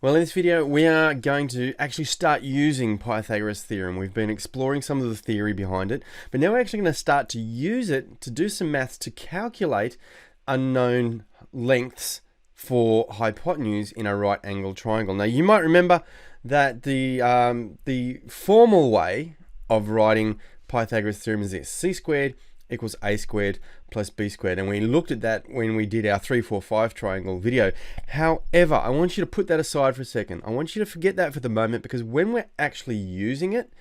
Well, in this video, we are going to actually start using Pythagoras' theorem. We've been exploring some of the theory behind it, but now we're actually going to start to use it to do some maths to calculate unknown lengths for hypotenuse in a right angled triangle. Now, you might remember that the formal way of writing Pythagoras' theorem is this: c squared equals a squared plus b squared, and we looked at that when we did our 3, 4, 5 triangle video. However, I want you to put that aside for a second. I want you to forget that for the moment, because when we're actually using it,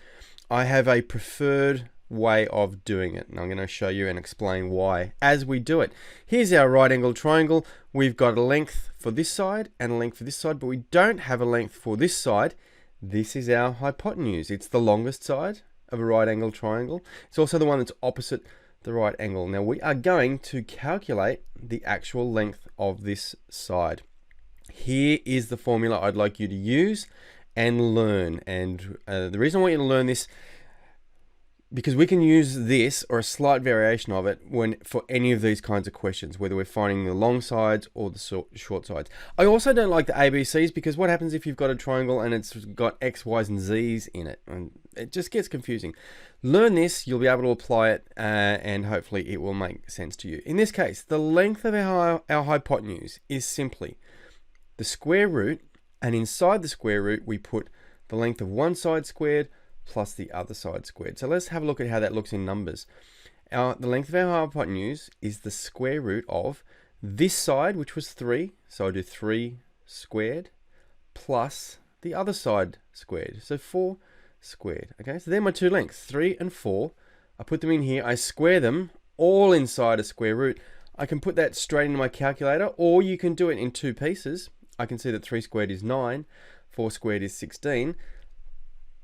I have a preferred way of doing it, and I'm going to show you and explain why as we do it. Here's our right angle triangle. We've got a length for this side and a length for this side, but we don't have a length for this side. This is our hypotenuse. It's the longest side of a right angle triangle. It's also the one that's opposite the right angle. Now we are going to calculate the actual length of this side. Here is the formula I'd like you to use and learn. And the reason I want you to learn this, because we can use this or a slight variation of it for any of these kinds of questions, whether we're finding the long sides or the short sides. I also don't like the ABCs, because what happens if you've got a triangle and it's got X, Y's and Z's in it? And it just gets confusing. Learn this, you'll be able to apply it, and hopefully it will make sense to you. In this case, the length of our hypotenuse is simply the square root, and inside the square root we put the length of one side squared plus the other side squared. So let's have a look at how that looks in numbers. The length of our hypotenuse is the square root of this side, which was 3, so I do 3 squared, plus the other side squared, so 4 squared. Okay, so they're my two lengths, 3 and 4. I put them in here, I square them all inside a square root. I can put that straight into my calculator, or you can do it in two pieces. I can see that 3 squared is 9, 4 squared is 16.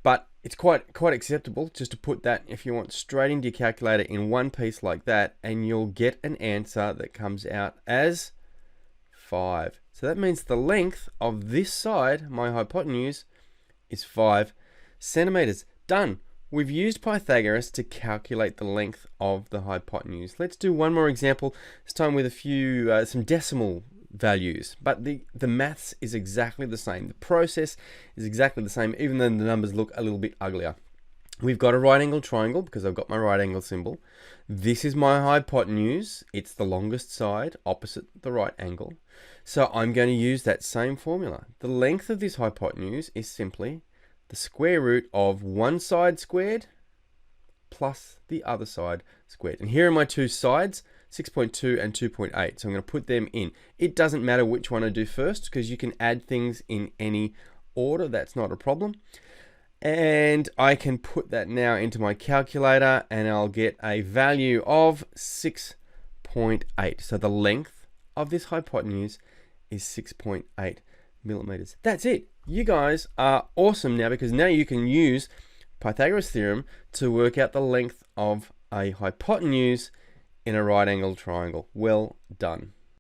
But it's quite acceptable just to put that, if you want, straight into your calculator in one piece like that, and you'll get an answer that comes out as 5. So that means the length of this side, my hypotenuse, is 5 centimeters. Done. We've used Pythagoras to calculate the length of the hypotenuse. Let's do one more example, this time with a few, some decimal values, but the maths is exactly the same. The process is exactly the same, even though the numbers look a little bit uglier. We've got a right angle triangle because I've got my right angle symbol. This is my hypotenuse. It's the longest side opposite the right angle. So I'm going to use that same formula. The length of this hypotenuse is simply the square root of one side squared plus the other side squared. And here are my two sides, 6.2 and 2.8. So I'm going to put them in. It doesn't matter which one I do first, because you can add things in any order. That's not a problem. And I can put that now into my calculator, and I'll get a value of 6.8. So the length of this hypotenuse is 6.8 millimeters. That's it. You guys are awesome now, because now you can use Pythagoras' theorem to work out the length of a hypotenuse in a right angled triangle. Well done.